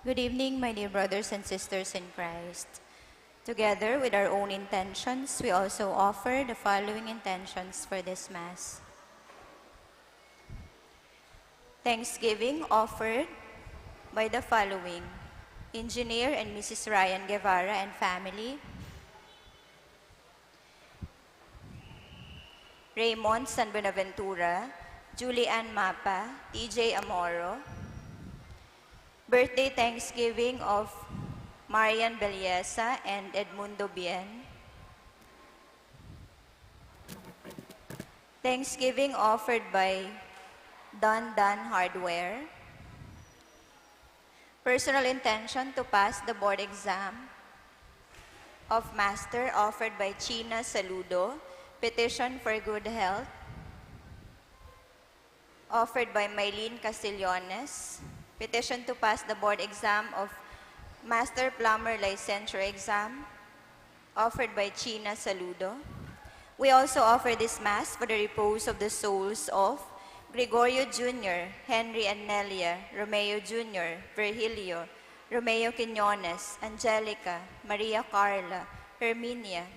Good evening, my dear brothers and sisters in Christ. Together with our own intentions, we also offer the following intentions for this Mass. Thanksgiving offered by the following: Engineer and Mrs. Ryan Guevara and family, Raymond San Buenaventura, Julie Ann Mapa, TJ Amoro. Birthday Thanksgiving of Marian Belleza and Edmundo Bien. Thanksgiving offered by Don Hardware. Personal intention to pass the board exam of Master offered by China Saludo. Petition for good health offered by Maylene Castillones. Petition to pass the board exam of Master Plumber Licensure exam offered by China Saludo. We also offer this Mass for the repose of the souls of Gregorio Jr., Henry and Nelia, Romeo Jr., Virgilio, Romeo Quiñones, Angelica, Maria Carla, Herminia,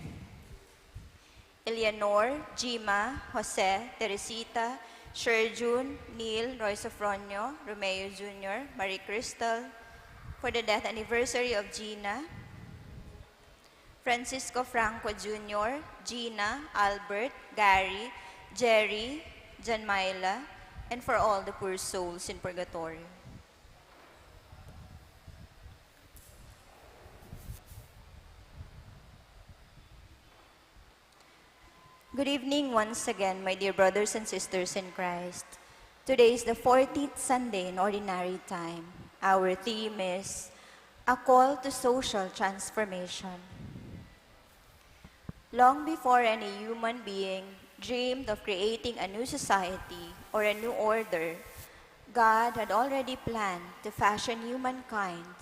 Eleanor, Gima, Jose, Teresita, Sherjun, Neil, Roy Sofronio, Romeo Jr., Marie Crystal, for the death anniversary of Gina, Francisco Franco Jr., Gina, Albert, Gary, Jerry, Janmaila, and for all the poor souls in purgatory. Good evening once again, my dear brothers and sisters in Christ. Today is the 14th Sunday in Ordinary Time. Our theme is a call to social transformation. Long before any human being dreamed of creating a new society or a new order, God had already planned to fashion humankind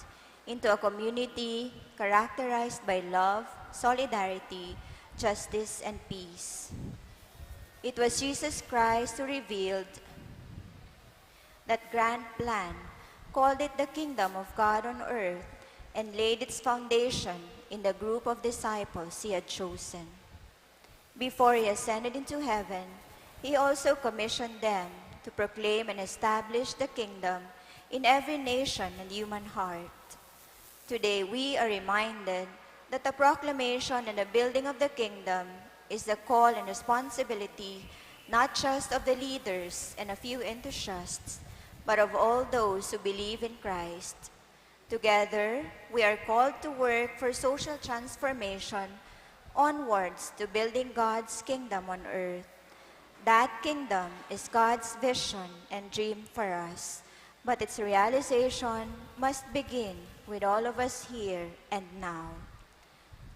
into a community characterized by love, solidarity, justice, and peace. It was Jesus Christ who revealed that grand plan, called it the kingdom of God on earth, and laid its foundation in the group of disciples he had chosen. Before he ascended into heaven, he also commissioned them to proclaim and establish the kingdom in every nation and human heart. Today we are reminded that the proclamation and the building of the kingdom is the call and responsibility not just of the leaders and a few enthusiasts, but of all those who believe in Christ. Together, we are called to work for social transformation onwards to building God's kingdom on earth. That kingdom is God's vision and dream for us, but its realization must begin with all of us here and now.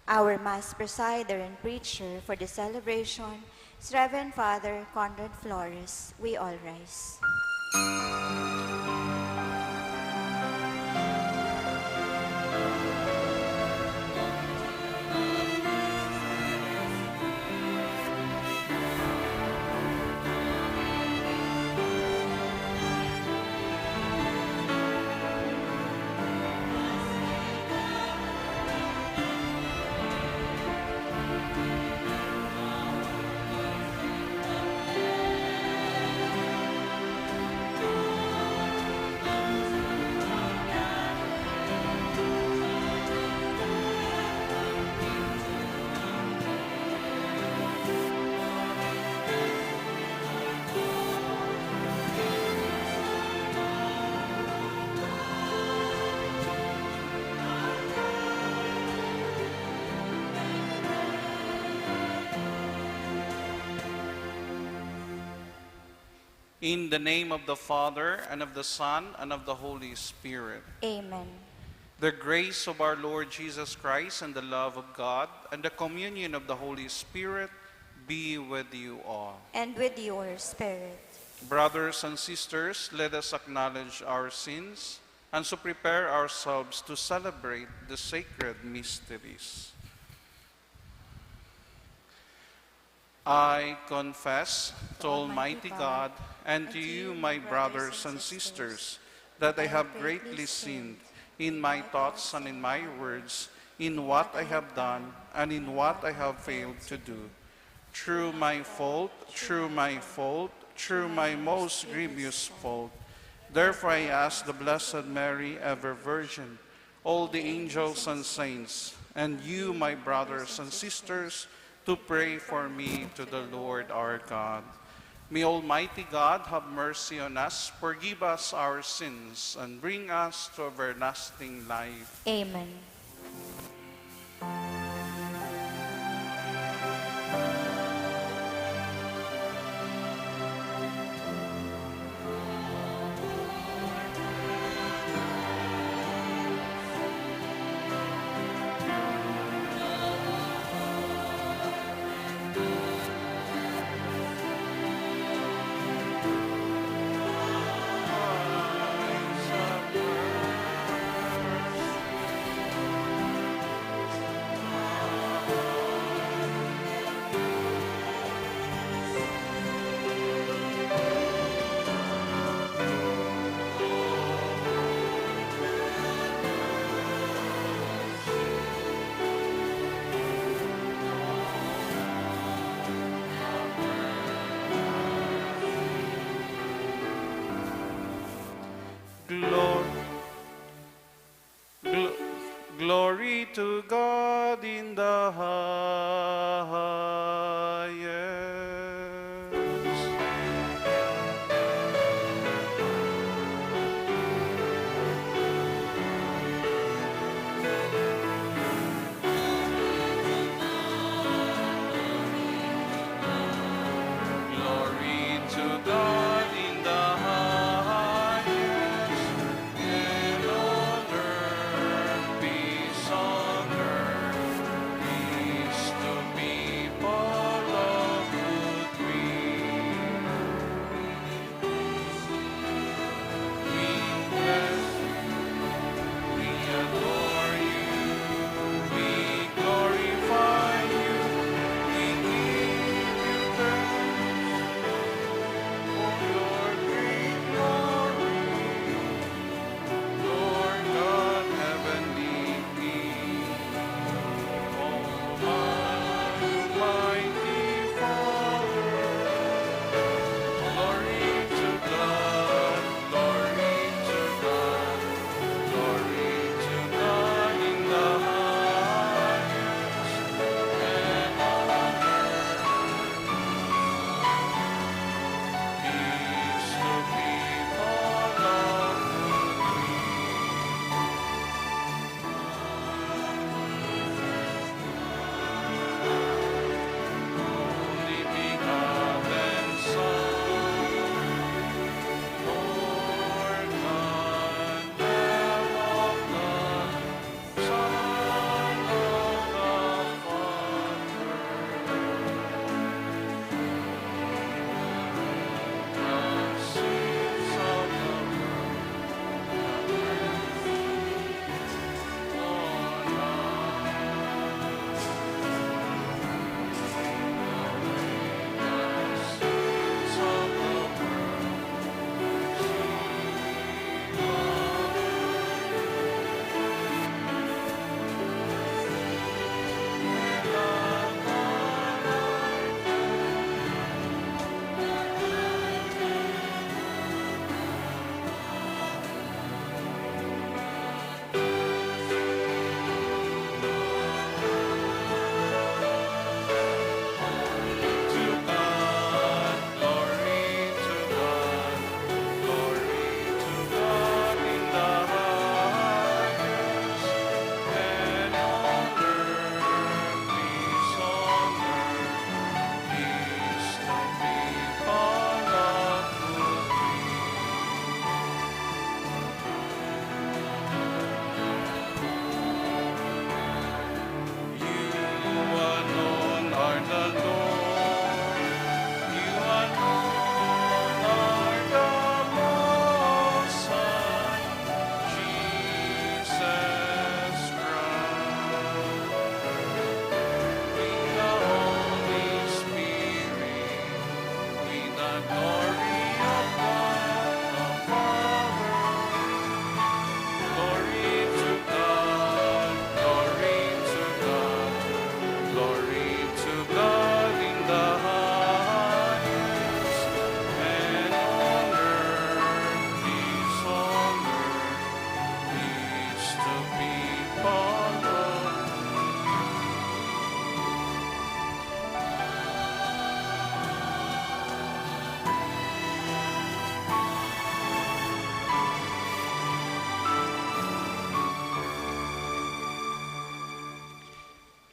Our Mass Presider and Preacher for the celebration is Reverend Father Conrad Flores. We all rise. In the name of the Father, and of the Son, and of the Holy Spirit. Amen. The grace of our Lord Jesus Christ, and the love of God, and the communion of the Holy Spirit be with you all. And with your spirit. Brothers and sisters, let us acknowledge our sins, and so prepare ourselves to celebrate the sacred mysteries. I confess to Almighty God and to you, my brothers and sisters, that I have greatly sinned in my thoughts and in my words, in what I have done and in what I have failed to do. Through my fault, through my fault, through my most grievous fault. Therefore I ask the Blessed Mary, ever Virgin, all the angels and saints, and you, my brothers and sisters, to pray for me to the Lord our God. May Almighty God have mercy on us, forgive us our sins, and bring us to everlasting life. Amen. Glory to God in the highest. Glory to God in the highest, and on earth peace on earth, peace to people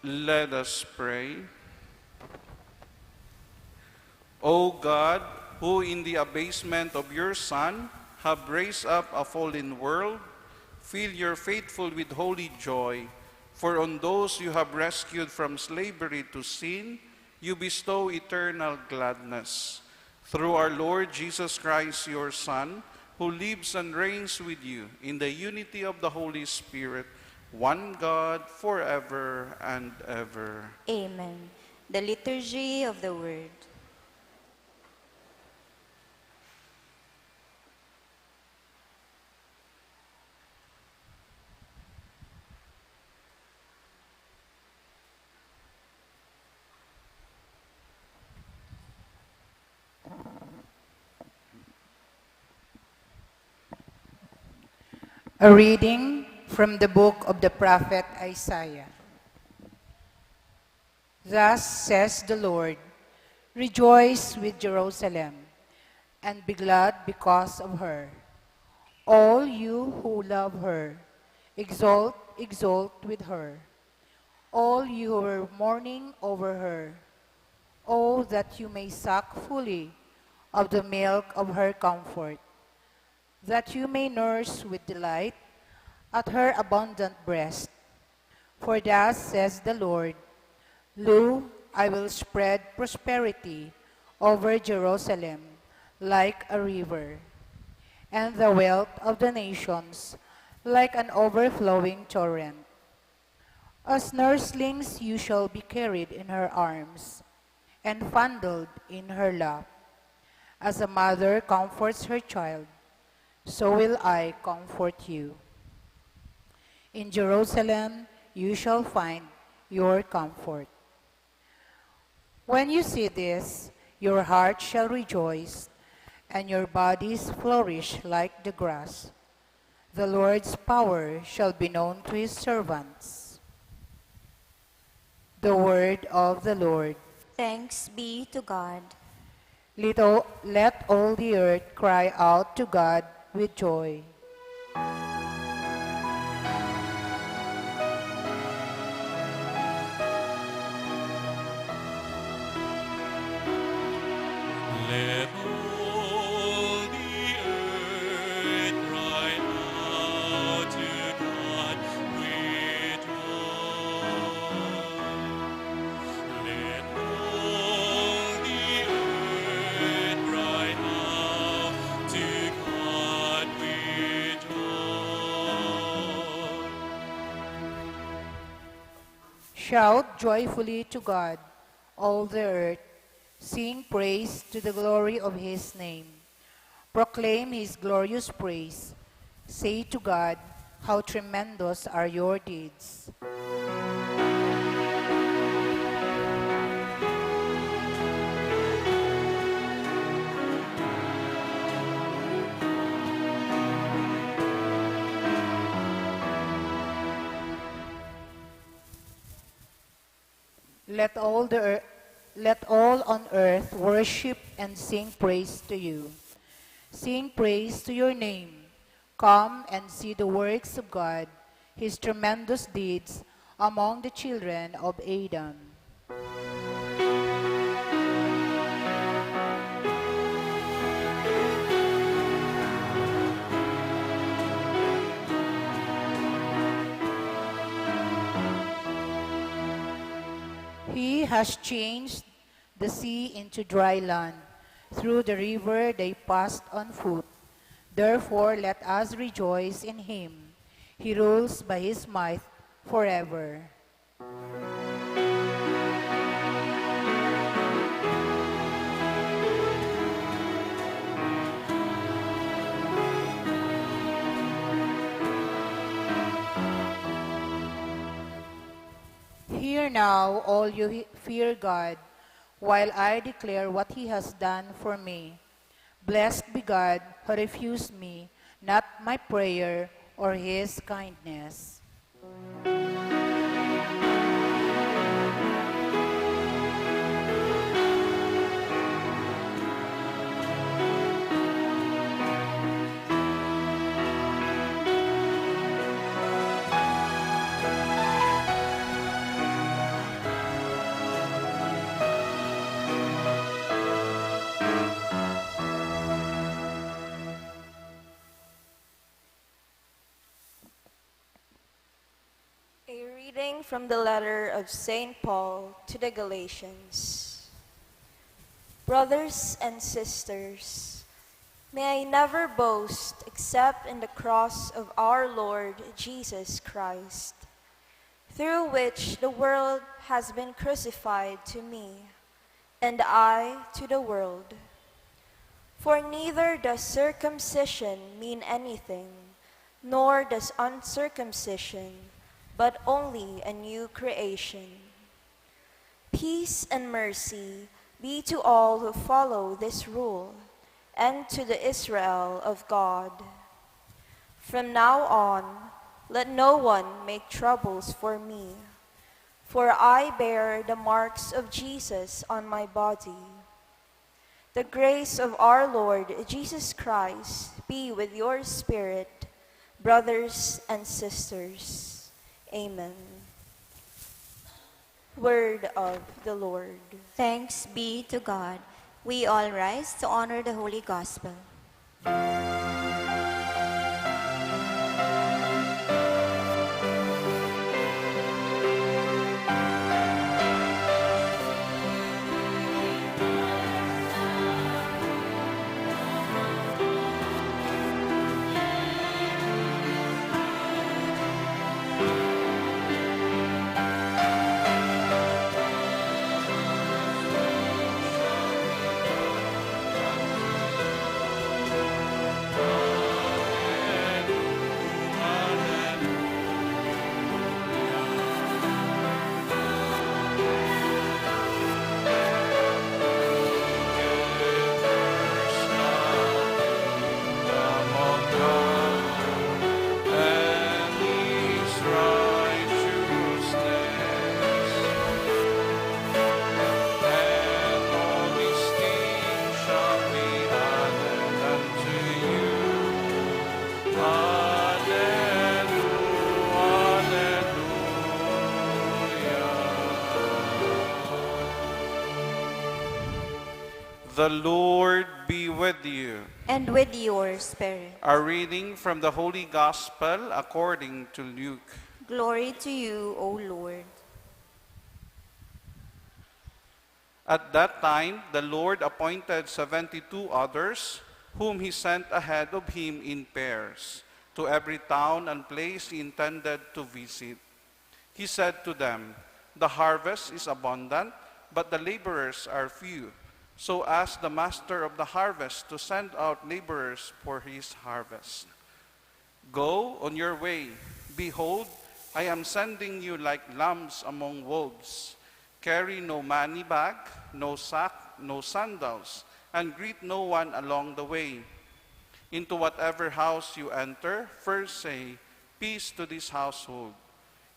Let us pray. O God, who in the abasement of your Son have raised up a fallen world, fill your faithful with holy joy. For on those you have rescued from slavery to sin, you bestow eternal gladness. Through our Lord Jesus Christ, your Son, who lives and reigns with you in the unity of the Holy Spirit, one God, forever and ever. Amen. The Liturgy of the Word. A reading from the book of the prophet Isaiah. Thus says the Lord, rejoice with Jerusalem, and be glad because of her. All you who love her, exult, exult with her. All you who are mourning over her, oh, that you may suck fully of the milk of her comfort, that you may nurse with delight at her abundant breast. For thus says the Lord, lo, I will spread prosperity over Jerusalem like a river, and the wealth of the nations like an overflowing torrent. As nurslings you shall be carried in her arms, and fondled in her lap. As a mother comforts her child, so will I comfort you. In Jerusalem you shall find your comfort. When you see this, your heart shall rejoice, and your bodies flourish like the grass. The Lord's power shall be known to his servants. The word of the Lord. Thanks be to God. Let all the earth cry out to God with joy. Let all the earth cry out to God with joy. Let all the earth cry out to God with joy. Shout joyfully to God, all the earth. Sing praise to the glory of his name. Proclaim his glorious praise. Say to God, how tremendous are your deeds. Let all on earth worship and sing praise to you. Sing praise to your name. Come and see the works of God, his tremendous deeds among the children of Adam. He has changed the sea into dry land. Through the river they passed on foot. Therefore let us rejoice in him. He rules by his might forever. Hear now, all you fear God, while I declare what he has done for me. Blessed be God who refused me, not my prayer or his kindness. Reading from the letter of St. Paul to the Galatians. Brothers and sisters, may I never boast except in the cross of our Lord Jesus Christ, through which the world has been crucified to me, and I to the world. For neither does circumcision mean anything, nor does uncircumcision, but only a new creation. Peace and mercy be to all who follow this rule, and to the Israel of God. From now on, let no one make troubles for me, for I bear the marks of Jesus on my body. The grace of our Lord Jesus Christ be with your spirit, brothers and sisters. Amen. Word of the Lord. Thanks be to God. We all rise to honor the Holy Gospel. The Lord be with you. And with your spirit. A reading from the Holy Gospel according to Luke. Glory to you, O Lord. At that time, the Lord appointed 72 others, whom he sent ahead of him in pairs, to every town and place he intended to visit. He said to them, "The harvest is abundant, but the laborers are few. So ask the master of the harvest to send out laborers for his harvest. Go on your way. Behold, I am sending you like lambs among wolves. Carry no money bag, no sack, no sandals, and greet no one along the way. Into whatever house you enter, first say, 'Peace to this household.'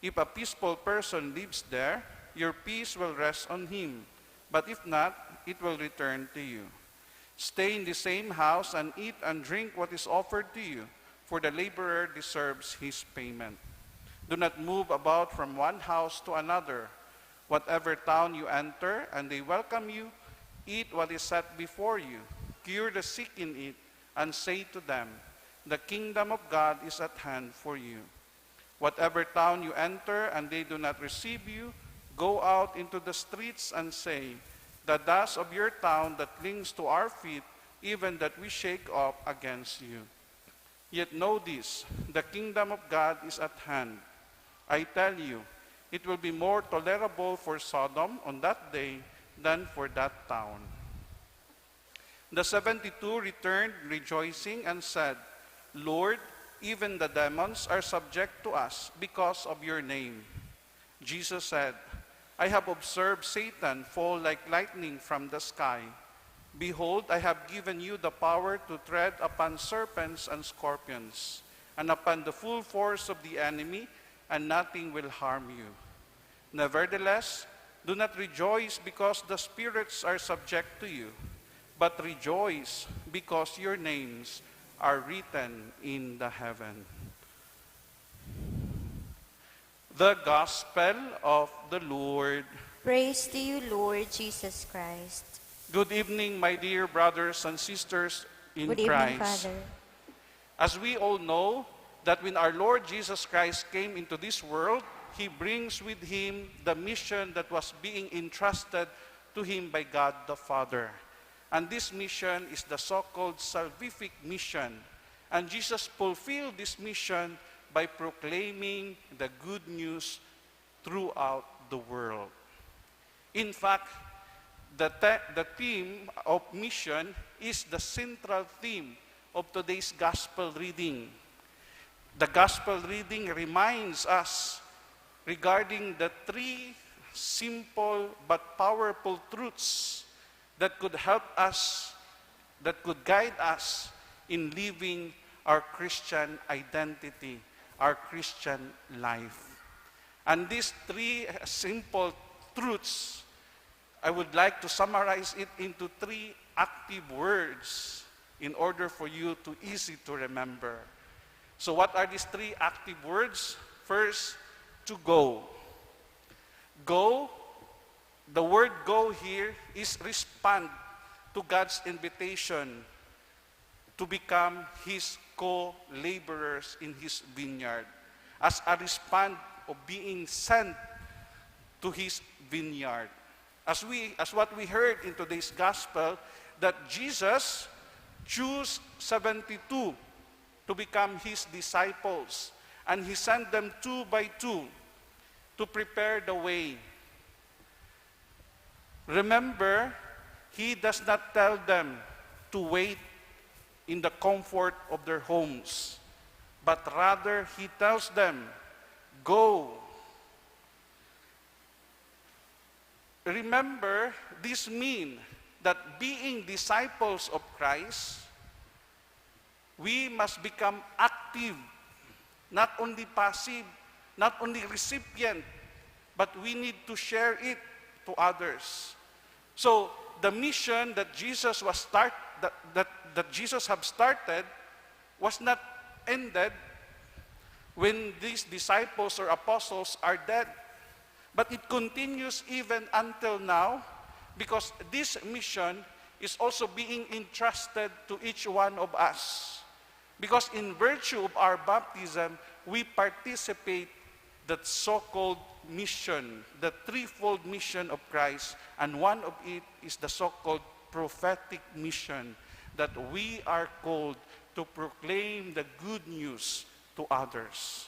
If a peaceful person lives there, your peace will rest on him. But if not, it will return to you. Stay in the same house and eat and drink what is offered to you, for the laborer deserves his payment. Do not move about from one house to another. Whatever town you enter and they welcome you, eat what is set before you. Cure the sick in it, and say to them, 'The kingdom of God is at hand for you.' Whatever town you enter and they do not receive you, go out into the streets and say, 'The dust of your town that clings to our feet, even that we shake off against you.' Yet know this, the kingdom of God is at hand. I tell you, it will be more tolerable for Sodom on that day than for that town." The 72 returned rejoicing and said, "Lord, even the demons are subject to us because of your name." Jesus said, "I have observed Satan fall like lightning from the sky. Behold, I have given you the power to tread upon serpents and scorpions, and upon the full force of the enemy, and nothing will harm you. Nevertheless, do not rejoice because the spirits are subject to you, but rejoice because your names are written in the heaven." The Gospel of the Lord. Praise to you, Lord Jesus Christ. Good evening, my dear brothers and sisters in Good evening, Christ. Father. As we all know, that when our Lord Jesus Christ came into this world, he brings with him the mission that was being entrusted to him by God the Father. And this mission is the so-called salvific mission. And Jesus fulfilled this mission by proclaiming the good news throughout the world. In fact, the theme of mission is the central theme of today's gospel reading. The gospel reading reminds us regarding the three simple but powerful truths that could help us, that could guide us in living our Christian identity, our Christian life. And these three simple truths, I would like to summarize it into three active words in order for you to easy to remember. So what are these three active words? First, to go. Go, the word go here is respond to God's invitation to become His co-laborers in His vineyard. As a response of being sent to His vineyard. As what we heard in today's gospel, that Jesus chose 72 to become His disciples. And He sent them 2 by 2 to prepare the way. Remember, He does not tell them to wait in the comfort of their homes, but rather He tells them, go. Remember, this means that being disciples of Christ, we must become active, not only passive, not only recipient, but we need to share it to others. So the mission that Jesus that Jesus have started was not ended when these disciples or apostles are dead, but it continues even until now, because this mission is also being entrusted to each one of us. Because in virtue of our baptism, we participate that so-called mission, the threefold mission of Christ, and one of it is the so-called prophetic mission, that we are called to proclaim the good news to others.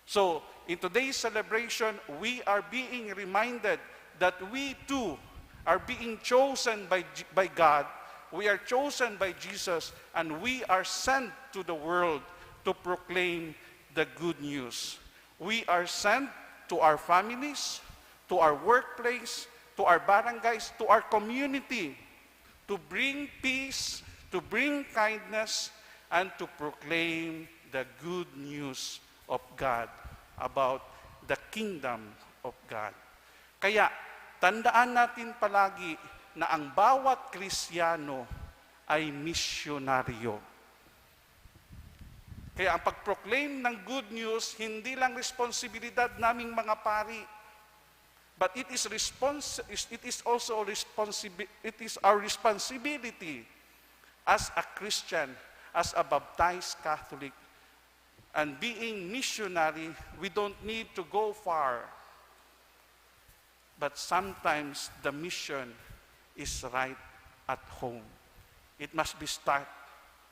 So, in today's celebration, we are being reminded that we too are being chosen by God. We are chosen by Jesus, and we are sent to the world to proclaim the good news. We are sent to our families, to our workplace, to our barangays, to our community, to bring peace, to bring kindness, and to proclaim the good news of God about the kingdom of God. Kaya, tandaan natin palagi na ang bawat Kristiyano ay misyonaryo. Kaya ang pag-proclaim ng good news, hindi lang responsibilidad naming mga pari, but it is our responsibility as a Christian, as a baptized Catholic. And being missionary, we don't need to go far. But sometimes the mission is right at home. It must be start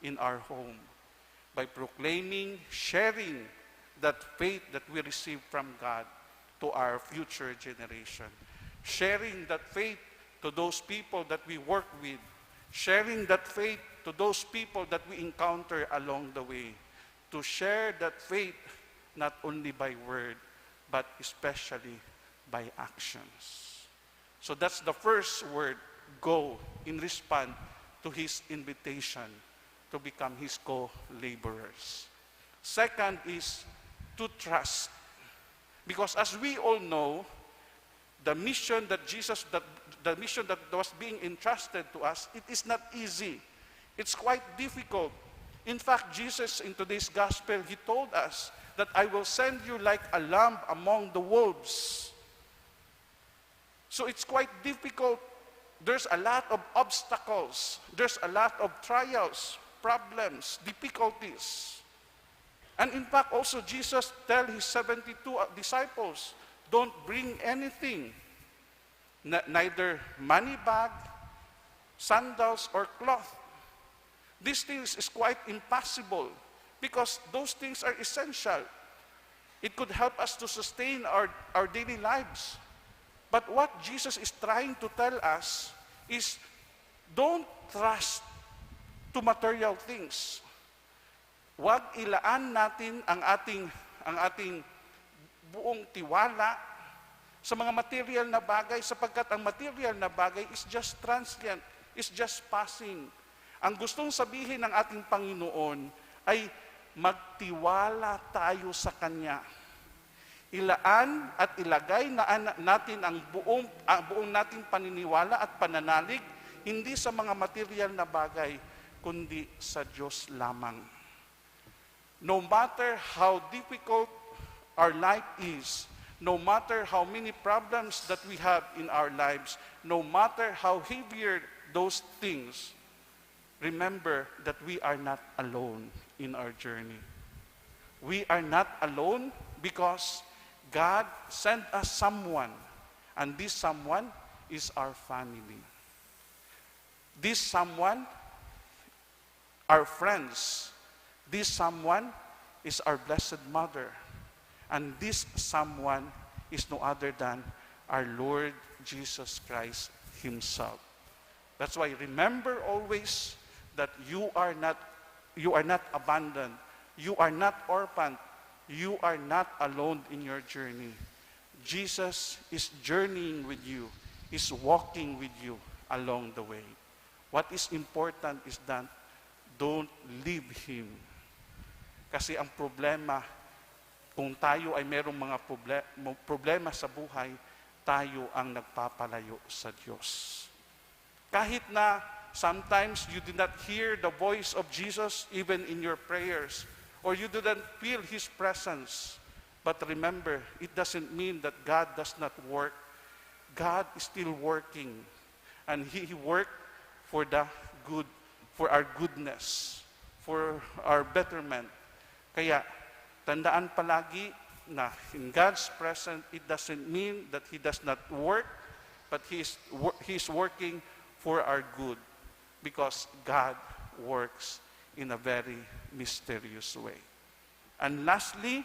in our home by proclaiming, sharing that faith that we receive from God to our future generation. Sharing that faith to those people that we work with. Sharing that faith to those people that we encounter along the way. To share that faith not only by word, but especially by actions. So that's the first word, go, in response to His invitation to become His co-laborers. Second is to trust. Because as we all know, the mission that was being entrusted to us, it is not easy. It's quite difficult. In fact, Jesus in today's gospel, He told us that I will send you like a lamb among the wolves. So it's quite difficult. There's a lot of obstacles. There's a lot of trials, problems, difficulties. And in fact, also Jesus tell his 72 disciples, don't bring anything, neither money bag, sandals, or cloth. These things is quite impossible because those things are essential. It could help us to sustain our daily lives. But what Jesus is trying to tell us is, don't trust to material things. Huwag ilaan natin ang ating buong tiwala sa mga material na bagay sapagkat ang material na bagay is just transient, is just passing. Ang gustong sabihin ng ating Panginoon ay magtiwala tayo sa Kanya. Ilaan at ilagay natin ang buong nating paniniwala at pananalig hindi sa mga material na bagay, kundi sa Diyos lamang. No matter how difficult our life is, no matter how many problems that we have in our lives, no matter how heavier those things, remember that we are not alone in our journey. We are not alone because God sent us someone, and this someone is our family. This someone, our friends. This someone is our Blessed Mother. And this someone is no other than our Lord Jesus Christ Himself. That's why remember always that you are not abandoned. You are not orphaned. You are not alone in your journey. Jesus is journeying with you, is walking with you along the way. What is important is that don't leave Him. Kasi ang problema, kung tayo ay merong mga problema sa buhay, tayo ang nagpapalayo sa Diyos. Kahit na sometimes you do not hear the voice of Jesus even in your prayers, or you do not feel His presence, but remember, it doesn't mean that God does not work. God is still working, and He worked for the good, for our goodness, for our betterment. Kaya, tandaan palagi na in God's presence, it doesn't mean that He does not work, but He is working for our good because God works in a very mysterious way. And lastly,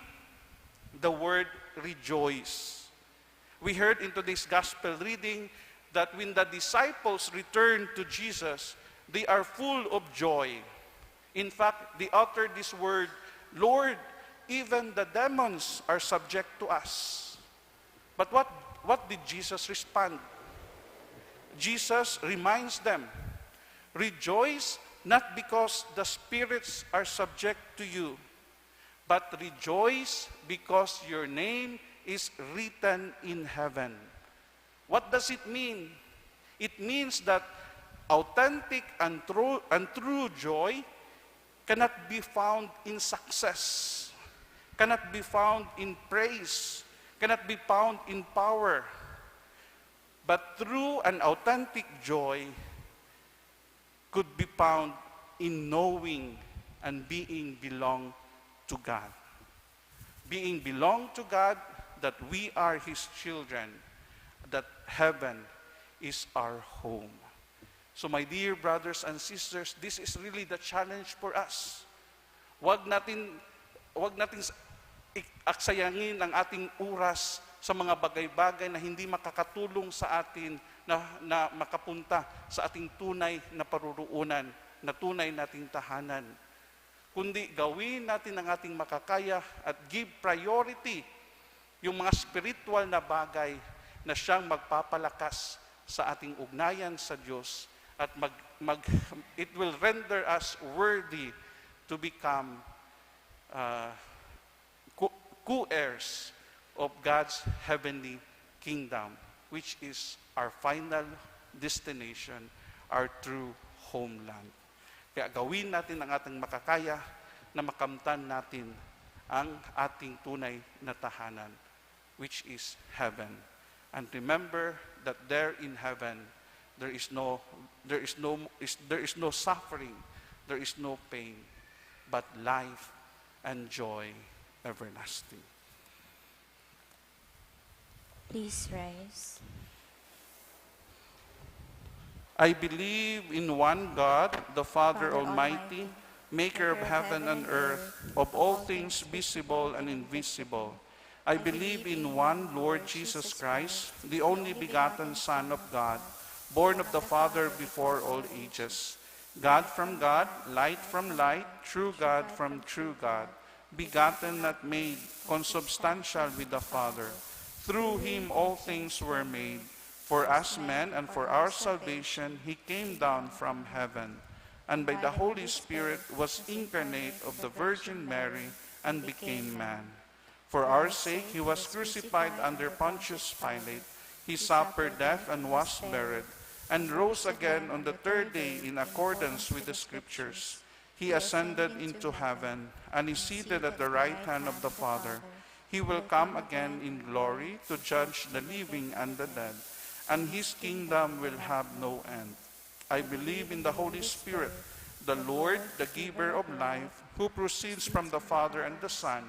the word rejoice. We heard in today's gospel reading that when the disciples returned to Jesus, they are full of joy. In fact, they uttered this word, Lord, even the demons are subject to us. But what did Jesus respond? Jesus reminds them, rejoice not because the spirits are subject to you, but rejoice because your name is written in heaven. What does it mean? It means that authentic and true joy cannot be found in success, cannot be found in praise, cannot be found in power. But true and authentic joy could be found in knowing and being belong to God. Being belong to God, that we are His children, that heaven is our home. So my dear brothers and sisters, this is really the challenge for us. Huwag natin aksayangin ang ating oras sa mga bagay-bagay na hindi makakatulong sa atin na makapunta sa ating tunay na paruroonan, na tunay nating tahanan. Kundi gawin natin ang ating makakaya at give priority yung mga spiritual na bagay na siyang magpapalakas sa ating ugnayan sa Diyos at it will render us worthy to become co-heirs of God's heavenly kingdom, which is our final destination, our true homeland. Kaya gawin natin ang ating makakaya na makamtan natin ang ating tunay na tahanan, which is heaven. And remember that there in heaven, there is no suffering, there is no pain, but life and joy everlasting. Please rise. I believe in one God, the Father Father Almighty, maker of heaven and earth, of all things visible and invisible. I believe in one Lord Jesus Christ, the only begotten Son of God, born of the Father before all ages. God from God, light from light, true God from true God, begotten not made, consubstantial with the Father. Through him all things were made. For us men and for our salvation, he came down from heaven, and by the Holy Spirit was incarnate of the Virgin Mary and became man. For our sake he was crucified under Pontius Pilate. He suffered death and was buried, and rose again on the third day in accordance with the Scriptures. He ascended into heaven, and is seated at the right hand of the Father. He will come again in glory to judge the living and the dead, and his kingdom will have no end. I believe in the Holy Spirit, the Lord, the giver of life, who proceeds from the Father and the Son,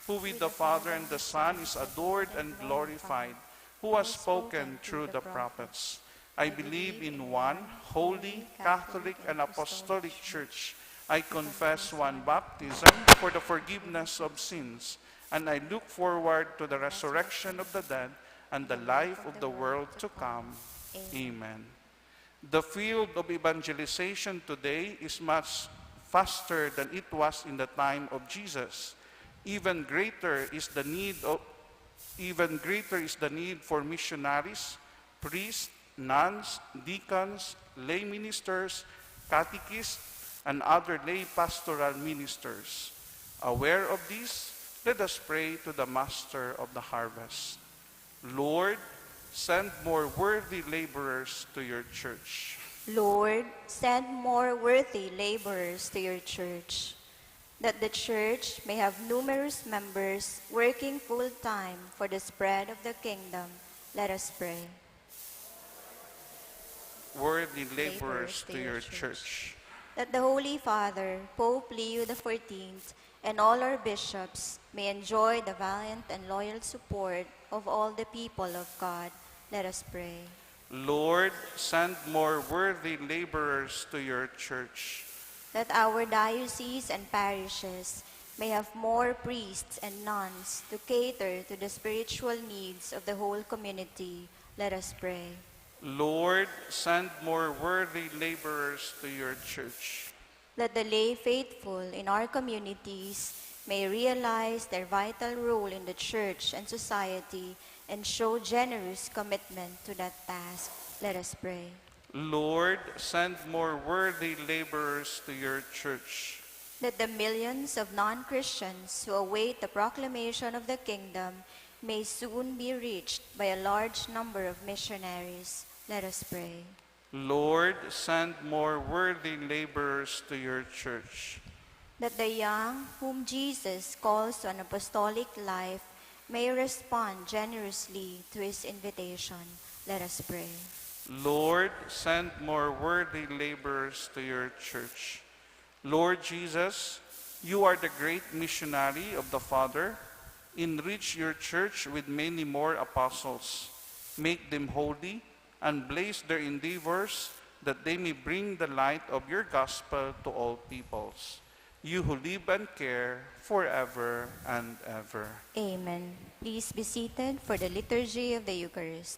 who with the Father and the Son is adored and glorified, who has spoken through the prophets. I believe in one holy, Catholic, and Apostolic Church. I confess one baptism for the forgiveness of sins, and I look forward to the resurrection of the dead and the life of the world to come. Amen. The field of evangelization today is much faster than it was in the time of Jesus. Even greater is the need for missionaries, priests, nuns, deacons, lay ministers, catechists, and other lay pastoral ministers. Aware of this, let us pray to the Master of the harvest. Lord, send more worthy laborers to your church. Lord, send more worthy laborers to your church, that the church may have numerous members working full-time for the spread of the kingdom. Let us pray. Worthy laborers to your church. That the Holy Father, Pope Leo XIV, and all our bishops may enjoy the valiant and loyal support of all the people of God. Let us pray. Lord, send more worthy laborers to your church. That our diocese and parishes may have more priests and nuns to cater to the spiritual needs of the whole community. Let us pray. Lord, send more worthy laborers to your church. That the lay faithful in our communities may realize their vital role in the church and society and show generous commitment to that task. Let us pray. Lord, send more worthy laborers to your church. That the millions of non-Christians who await the proclamation of the kingdom may soon be reached by a large number of missionaries. Let us pray. Lord, send more worthy laborers to your church. That the young whom Jesus calls to an apostolic life may respond generously to his invitation. Let us pray. Lord, send more worthy laborers to your church. Lord Jesus, you are the great missionary of the Father. Enrich your church with many more apostles. Make them holy and bless their endeavors, that they may bring the light of your gospel to all peoples. You who live and care forever and ever. Amen. Please be seated for the liturgy of the Eucharist.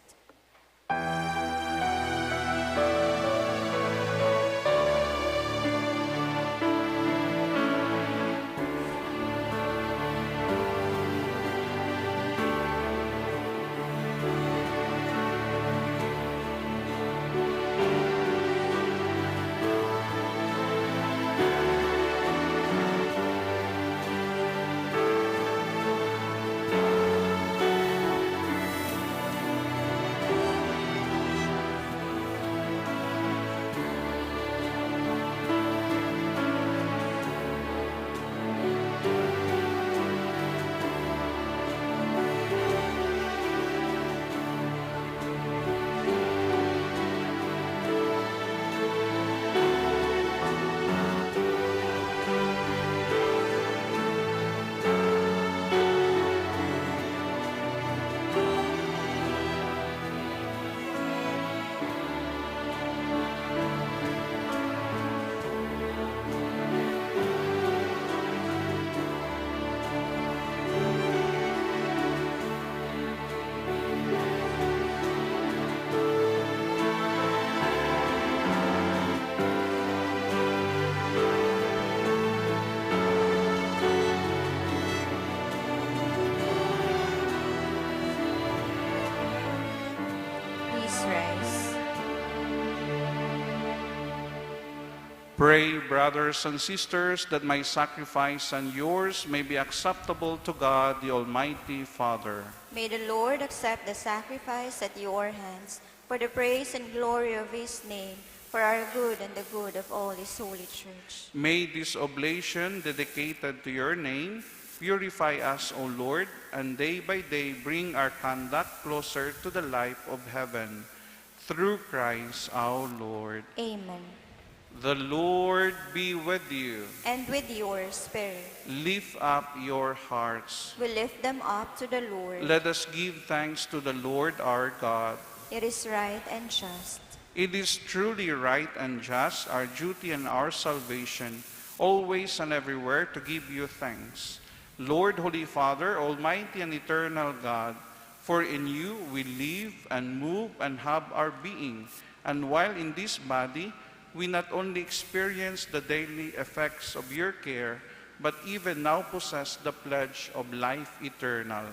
Pray, brothers and sisters, that my sacrifice and yours may be acceptable to God, the Almighty Father. May the Lord accept the sacrifice at your hands for the praise and glory of his name, for our good and the good of all his holy church. May this oblation dedicated to your name purify us, O Lord, and day by day bring our conduct closer to the life of heaven. Through Christ our Lord. Amen. The Lord be with you. And with your spirit. Lift up your hearts. We lift them up to the Lord. Let us give thanks to the Lord our God. It is right and just. It is truly right and just, our duty and our salvation, always and everywhere to give you thanks. Lord, Holy Father, Almighty and eternal God, for in you we live and move and have our being. And while in this body, we not only experience the daily effects of your care, but even now possess the pledge of life eternal.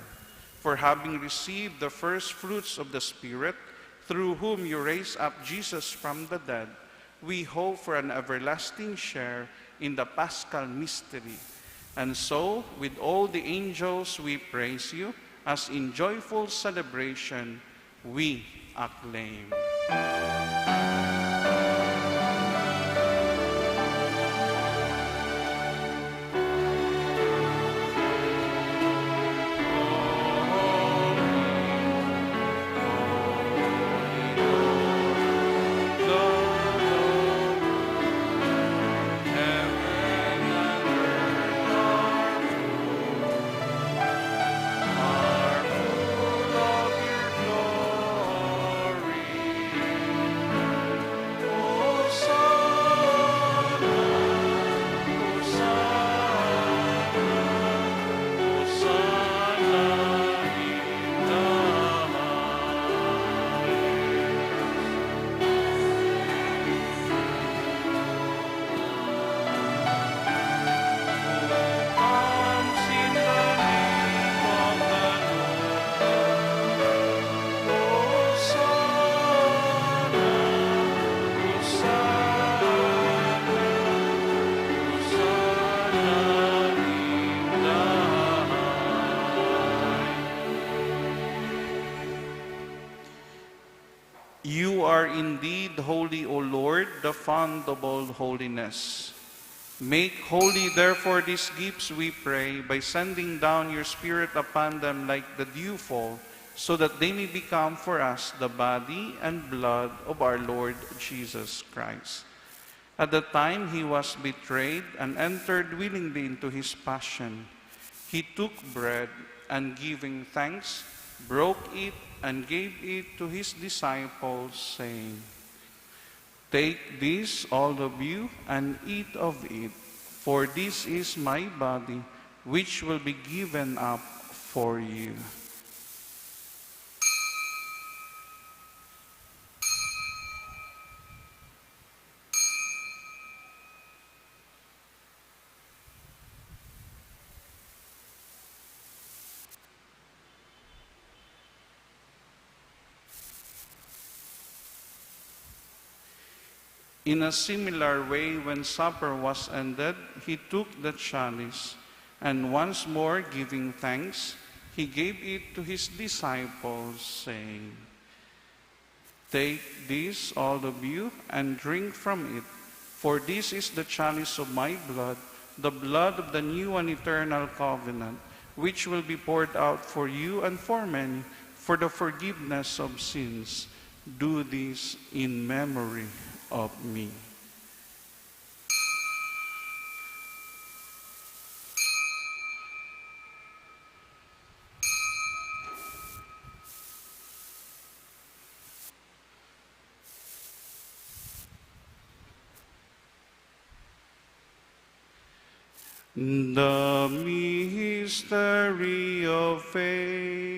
For having received the first fruits of the Spirit, through whom you raised up Jesus from the dead, we hope for an everlasting share in the Paschal mystery. And so, with all the angels, we praise you, as in joyful celebration, we acclaim. You are indeed holy, O Lord, the fount of all holiness. Make holy, therefore, these gifts, we pray, by sending down your Spirit upon them like the dewfall, so that they may become for us the body and blood of our Lord Jesus Christ. At the time he was betrayed and entered willingly into his passion, he took bread and, giving thanks, broke it and gave it to his disciples, saying, "Take this, all of you, and eat of it, for this is my body, which will be given up for you." In a similar way, when supper was ended, he took the chalice, and once more giving thanks, he gave it to his disciples, saying, "Take this, all of you, and drink from it, for this is the chalice of my blood, the blood of the new and eternal covenant, which will be poured out for you and for many, for the forgiveness of sins. Do this in memory of me." The mystery of faith.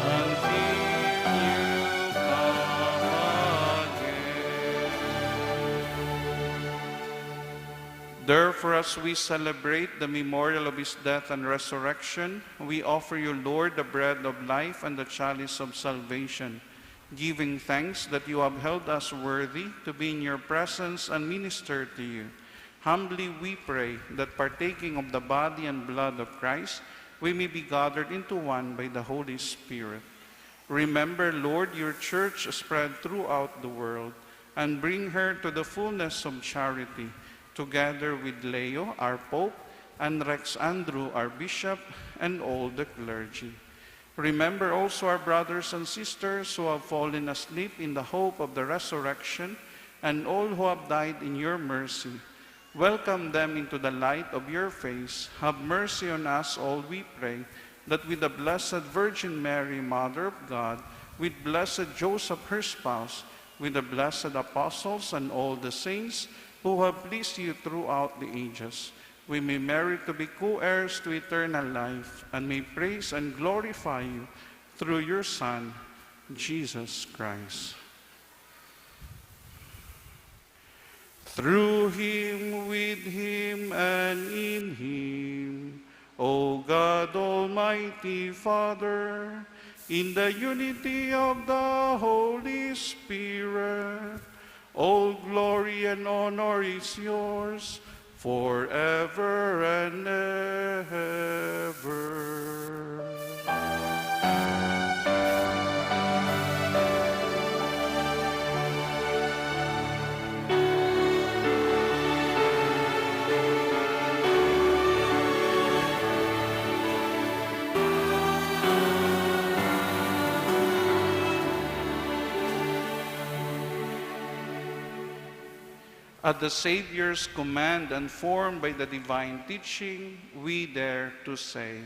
Until Therefore, as we celebrate the memorial of his death and resurrection, we offer you, Lord, the bread of life and the chalice of salvation, giving thanks that you have held us worthy to be in your presence and minister to you. Humbly we pray that partaking of the body and blood of Christ, we may be gathered into one by the Holy Spirit. Remember, Lord, your church spread throughout the world, and bring her to the fullness of charity, together with Leo, our Pope, and Rex Andrew, our Bishop, and all the clergy. Remember also our brothers and sisters who have fallen asleep in the hope of the resurrection, and all who have died in your mercy. Welcome them into the light of your face. Have mercy on us all, we pray, that with the Blessed Virgin Mary, Mother of God, with blessed Joseph, her spouse, with the blessed apostles and all the saints who have pleased you throughout the ages, we may merit to be co-heirs to eternal life, and may praise and glorify you through your Son, Jesus Christ. Through him, with him, and in him, O God, Almighty Father, in the unity of the Holy Spirit, all glory and honor is yours forever and ever. At the Savior's command and formed by the divine teaching, we dare to say,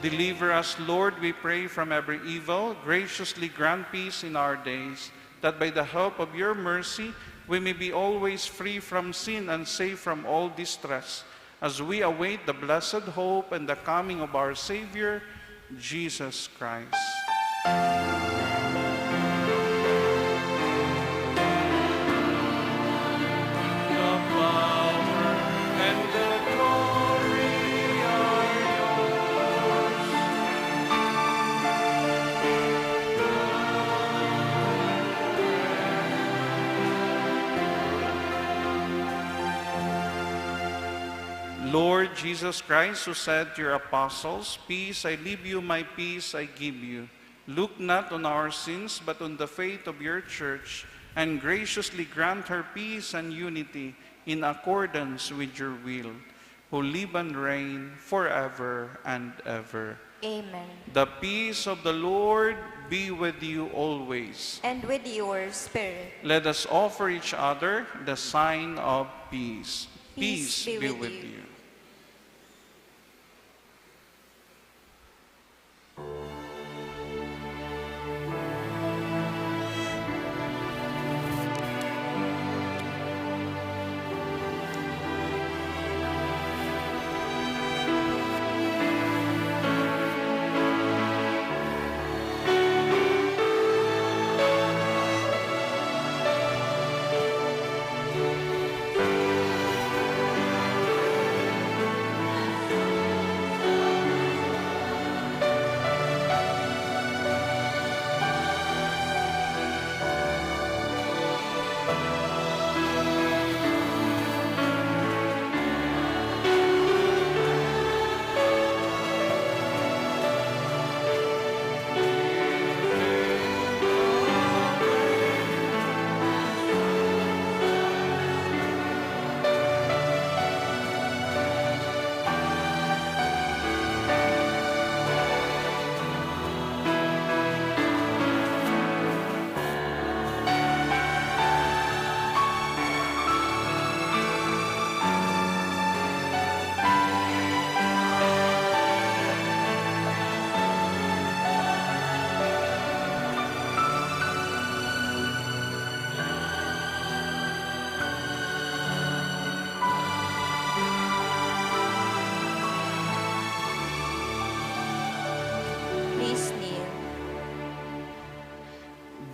Deliver us, Lord, we pray, from every evil. Graciously grant peace in our days, that by the help of your mercy we may be always free from sin and safe from all distress, as we await the blessed hope and the coming of our Savior, Jesus Christ. Lord Jesus Christ, who said to your apostles, "Peace I leave you, my peace I give you," look not on our sins, but on the faith of your church, and graciously grant her peace and unity in accordance with your will, who live and reign forever and ever. Amen. The peace of the Lord be with you always. And with your spirit. Let us offer each other the sign of peace. Peace be with you.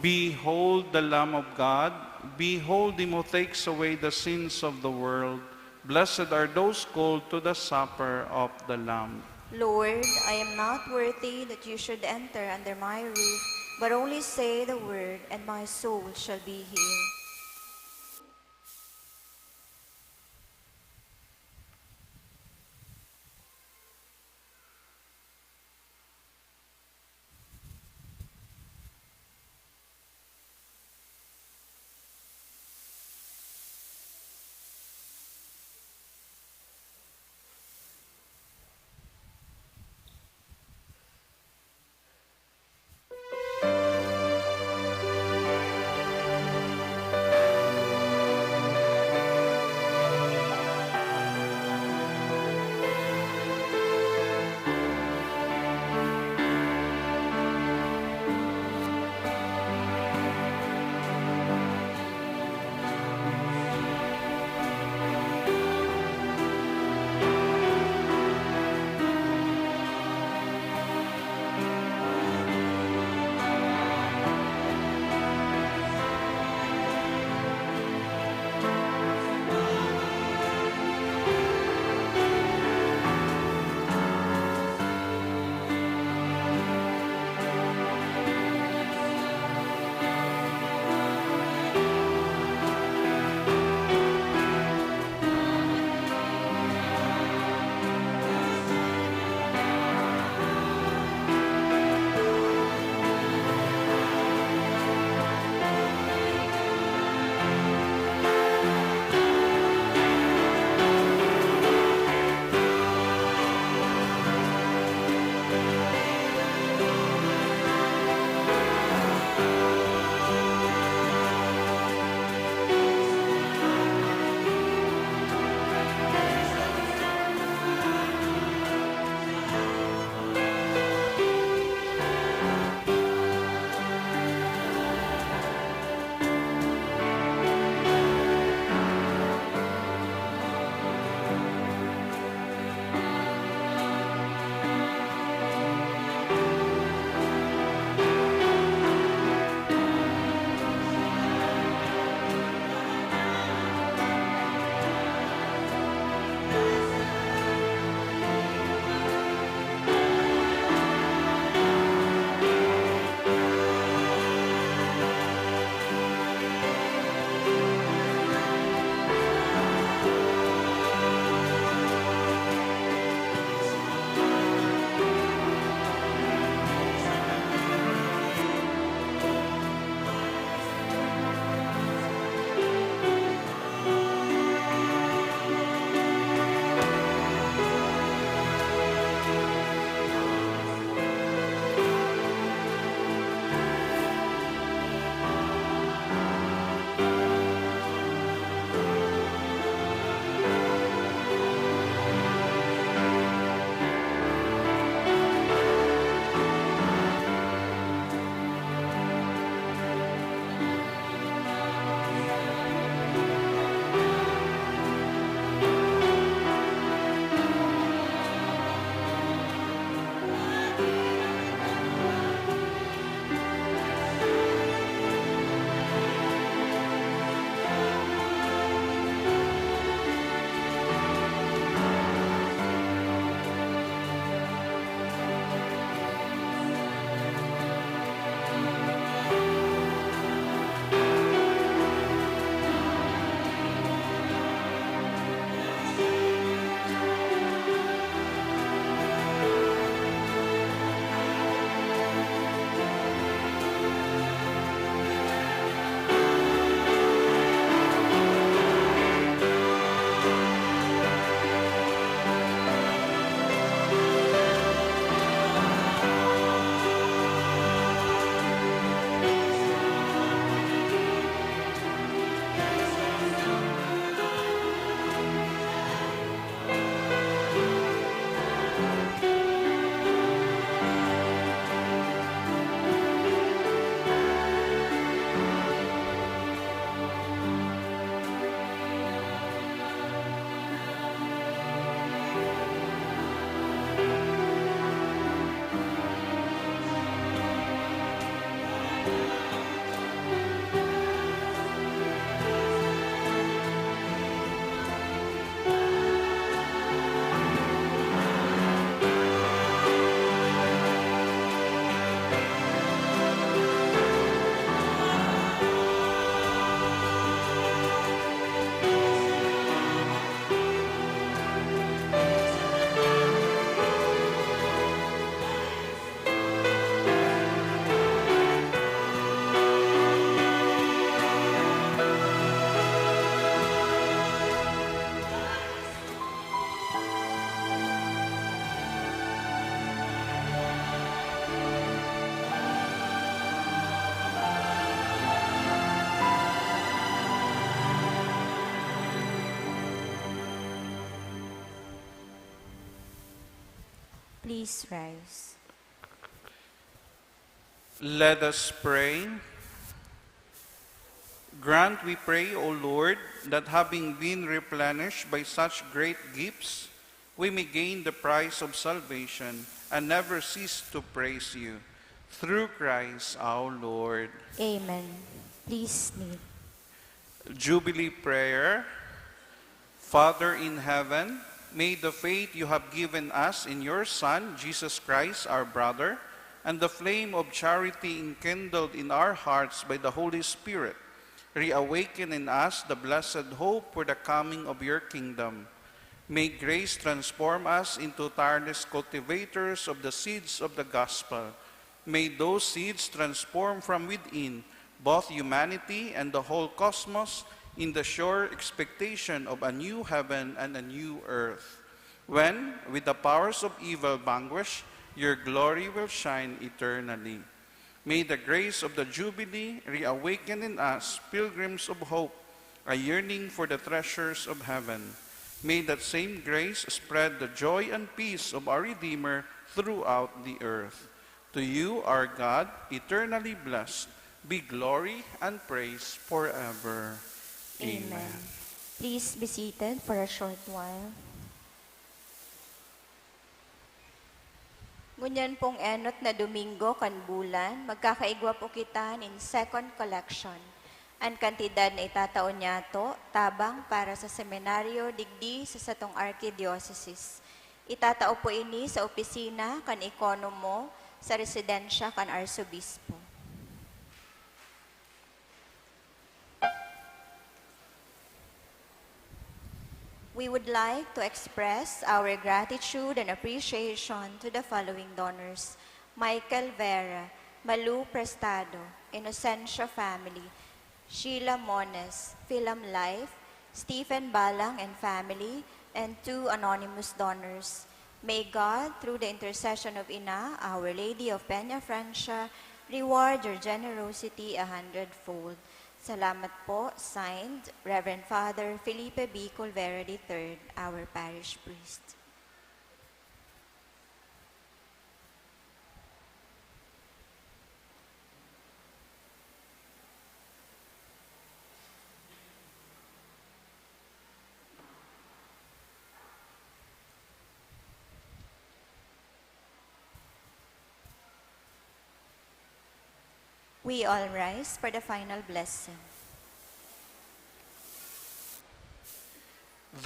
Behold the Lamb of God. Behold him who takes away the sins of the world. Blessed are those called to the supper of the Lamb. Lord, I am not worthy that you should enter under my roof, but only say the word, and my soul shall be healed. Please rise. Let us pray. Grant, we pray, O Lord, that having been replenished by such great gifts, we may gain the prize of salvation and never cease to praise you. Through Christ our Lord. Amen. Please kneel. Jubilee Prayer. Father in heaven, may the faith you have given us in your Son, Jesus Christ, our brother, and the flame of charity enkindled in our hearts by the Holy Spirit, reawaken in us the blessed hope for the coming of your kingdom. May grace transform us into tireless cultivators of the seeds of the gospel. May those seeds transform from within both humanity and the whole cosmos in the sure expectation of a new heaven and a new earth, when, with the powers of evil vanquished, your glory will shine eternally. May the grace of the Jubilee reawaken in us pilgrims of hope, a yearning for the treasures of heaven. May that same grace spread the joy and peace of our Redeemer throughout the earth. To you, our God, eternally blessed, be glory and praise forever. Amen. Please be seated for a short while. Ngunyan pong enot na Domingo kan bulan, magkakaigwa po kita in second collection. Ang kantidad na itataon niya to, tabang para sa seminaryo digdi sa satong archdiocese. Itatao po ini sa opisina kan ekonomo sa residensya kan arsobispo. We would like to express our gratitude and appreciation to the following donors: Michael Vera, Malu Prestado, Inocentia family, Sheila Mones, Film Life, Stephen Balang and family, and 2 anonymous donors. May God, through the intercession of Ina, Our Lady of Peñafrancia, reward your generosity 100-fold. Salamat po. Signed, Reverend Father Felipe Bicol Vera III, our parish priest. We all rise for the final blessing.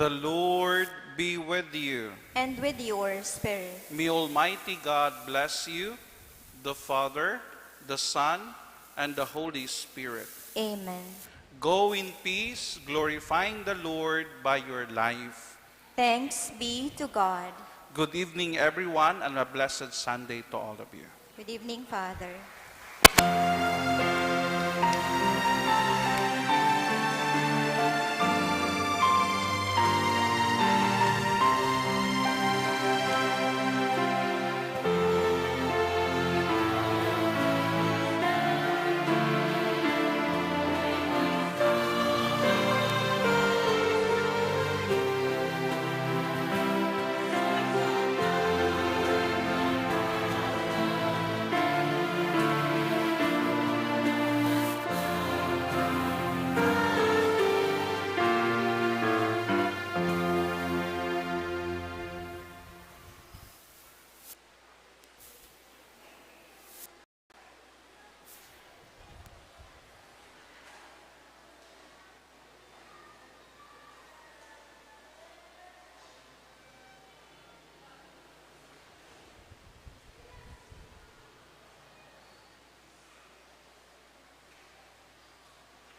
The Lord be with you. And with your spirit. May Almighty God bless you, the Father, the Son, and the Holy Spirit. Amen. Go in peace, glorifying the Lord by your life. Thanks be to God. Good evening, everyone, and a blessed Sunday to all of you. Good evening, Father.